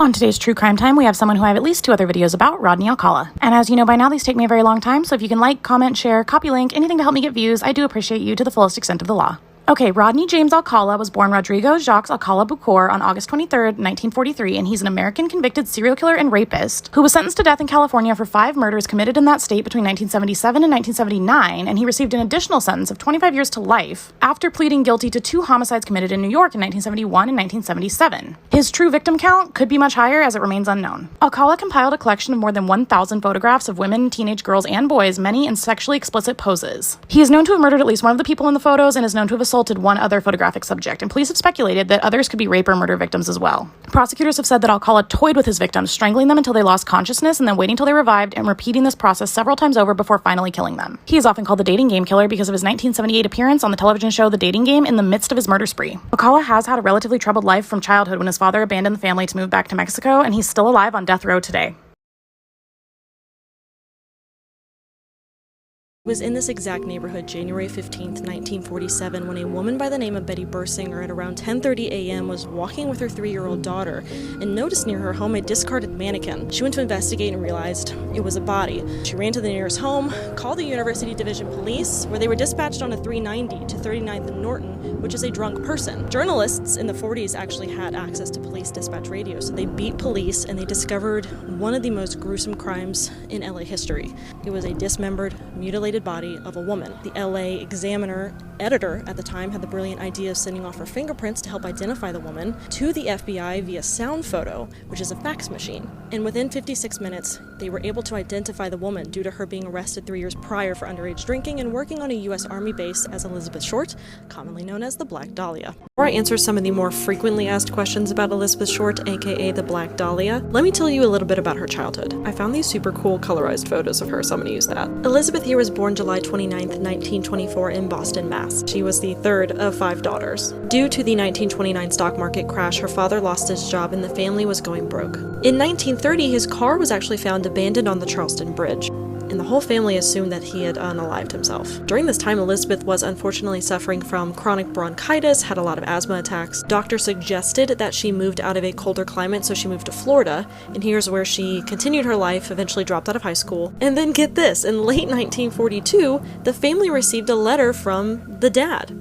On today's True Crime Time, we have someone who I have at least 2 other videos about, Rodney Alcala. And as you know by now, these take me a very long time, so if you can like, comment, share, copy link, anything to help me get views, I do appreciate you to the fullest extent of the law. Okay, Rodney James Alcala was born Rodrigo Jacques Alcala Bucor on August 23rd, 1943, and he's an American convicted serial killer and rapist who was sentenced to death in California for 5 murders committed in that state between 1977 and 1979, and he received an additional sentence of 25 years to life after pleading guilty to 2 homicides committed in New York in 1971 and 1977. His true victim count could be much higher, as it remains unknown. Alcala compiled a collection of more than 1,000 photographs of women, teenage girls, and boys, many in sexually explicit poses. He is known to have murdered at least one of the people in the photos and is known to have assaulted one other photographic subject, and police have speculated that others could be rape or murder victims as well. Prosecutors have said that Alcala toyed with his victims, strangling them until they lost consciousness and then waiting until they revived and repeating this process several times over before finally killing them. He is often called the dating game killer because of his 1978 appearance on the television show The Dating Game in the midst of his murder spree. Alcala has had a relatively troubled life from childhood when his father abandoned the family to move back to Mexico, and he's still alive on death row today. It was in this exact neighborhood January 15th, 1947, when a woman by the name of Betty Bursinger at around 10:30 a.m. was walking with her 3-year-old daughter and noticed near her home a discarded mannequin. She went to investigate and realized it was a body. She ran to the nearest home, called the University Division Police, where they were dispatched on a 390 to 39th and Norton, which is a drunk person. Journalists in the 40s actually had access to police dispatch radio, so they beat police and they discovered one of the most gruesome crimes in LA history. It was a dismembered, mutilated body of a woman. The LA Examiner editor at the time had the brilliant idea of sending off her fingerprints to help identify the woman to the FBI via sound photo, which is a fax machine. And within 56 minutes, they were able to identify the woman due to her being arrested 3 years prior for underage drinking and working on a U.S. Army base as Elizabeth Short, commonly known as the Black Dahlia. Before I answer some of the more frequently asked questions about Elizabeth Short, aka the Black Dahlia, let me tell you a little bit about her childhood. I found these super cool colorized photos of her, so I'm going to use that. Elizabeth here was born July 29th, 1924 in Boston, Mass. She was the 3rd of 5 daughters. Due to the 1929 stock market crash, her father lost his job and the family was going broke. In 1930, his car was actually found abandoned on the Charleston Bridge, and the whole family assumed that he had unalived himself. During this time, Elizabeth was unfortunately suffering from chronic bronchitis, had a lot of asthma attacks. Doctors suggested that she moved out of a colder climate, so she moved to Florida, and here's where she continued her life, eventually dropped out of high school. And then get this, in late 1942, the family received a letter from the dad.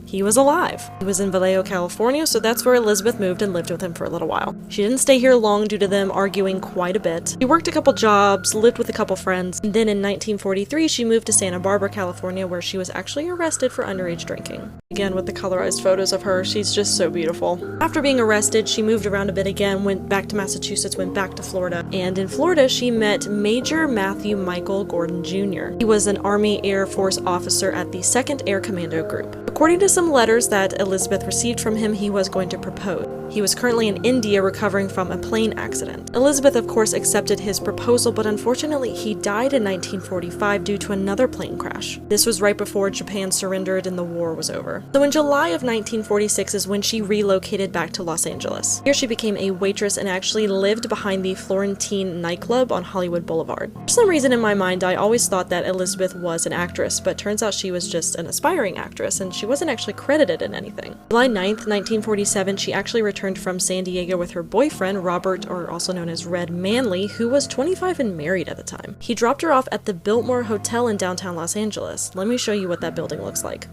He was alive. He was in Vallejo, California, so that's where Elizabeth moved and lived with him for a little while. She didn't stay here long due to them arguing quite a bit. She worked a couple jobs, lived with a couple friends, and then in 1943 she moved to Santa Barbara, California, where she was actually arrested for underage drinking. Again, with the colorized photos of her, she's just so beautiful. After being arrested, she moved around a bit again, went back to Massachusetts, went back to Florida, and in Florida she met Major Matthew Michael Gordon Jr. He was an Army Air Force officer at the 2nd Air Commando Group. According to some letters that Elizabeth received from him, he was going to propose. He was currently in India recovering from a plane accident. Elizabeth, of course, accepted his proposal, but unfortunately he died in 1945 due to another plane crash. This was right before Japan surrendered and the war was over. So in July of 1946 is when she relocated back to Los Angeles. Here she became a waitress and actually lived behind the Florentine nightclub on Hollywood Boulevard. For some reason in my mind, I always thought that Elizabeth was an actress, but turns out she was just an aspiring actress and she wasn't actually credited in anything. July 9th, 1947, she actually returned from San Diego with her boyfriend, Robert, or also known as Red Manley, who was 25 and married at the time. He dropped her off at the Biltmore Hotel in downtown Los Angeles. Let me show you what that building looks like.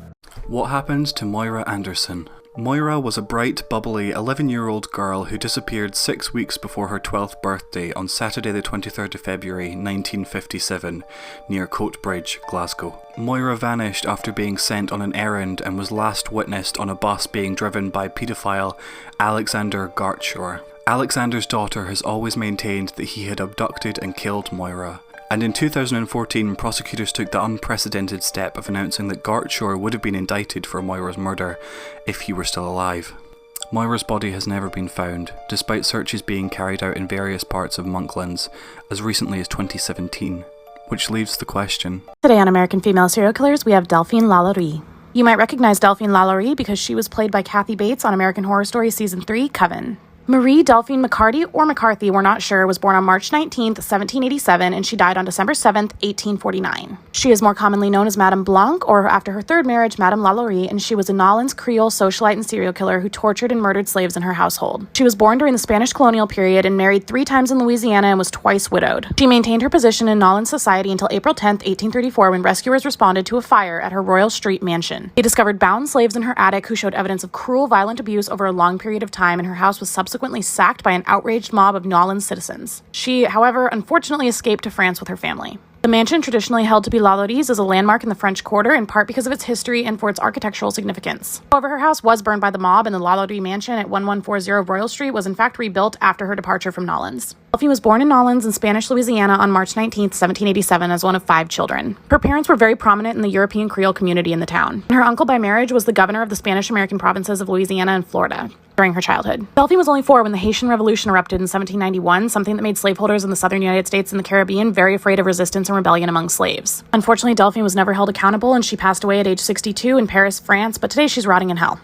What happened to Moira Anderson? Moira was a bright, bubbly 11-year-old girl who disappeared 6 weeks before her 12th birthday on Saturday the 23rd of February 1957 near Coatbridge, Glasgow. Moira vanished after being sent on an errand and was last witnessed on a bus being driven by paedophile Alexander Gartshaw. Alexander's daughter has always maintained that he had abducted and killed Moira. And in 2014, prosecutors took the unprecedented step of announcing that Gartshaw would have been indicted for Moira's murder if he were still alive. Moira's body has never been found, despite searches being carried out in various parts of Monklands as recently as 2017, which leaves the question. Today on American Female Serial Killers, we have Delphine Lalaurie. You might recognize Delphine Lalaurie because she was played by Kathy Bates on American Horror Story Season 3, Coven. Marie Delphine McCarty or McCarthy, we're not sure, was born on March 19th, 1787, and she died on December 7th, 1849. She is more commonly known as Madame Blanc, or after her third marriage, Madame Lalaurie, and she was a Nolans Creole socialite and serial killer who tortured and murdered slaves in her household. She was born during the Spanish colonial period and married 3 times in Louisiana and was twice widowed. She maintained her position in Nolans society until April 10th, 1834, when rescuers responded to a fire at her Royal Street mansion. They discovered bound slaves in her attic who showed evidence of cruel, violent abuse over a long period of time, and her house was subsequently sacked by an outraged mob of Nolans citizens. She, however, unfortunately escaped to France with her family. The mansion, traditionally held to be Lalaurie's, is a landmark in the French Quarter, in part because of its history and for its architectural significance. However, her house was burned by the mob, and the Lalaurie mansion at 1140 Royal Street was in fact rebuilt after her departure from Nolans. Delphine was born in Nolans in Spanish Louisiana on March 19, 1787, as one of 5 children. Her parents were very prominent in the European Creole community in the town. And her uncle by marriage was the governor of the Spanish-American provinces of Louisiana and Florida during her childhood. Delphine was only 4 when the Haitian Revolution erupted in 1791, something that made slaveholders in the southern United States and the Caribbean very afraid of resistance and rebellion among slaves. Unfortunately, Delphine was never held accountable, and she passed away at age 62 in Paris, France, but today she's rotting in hell.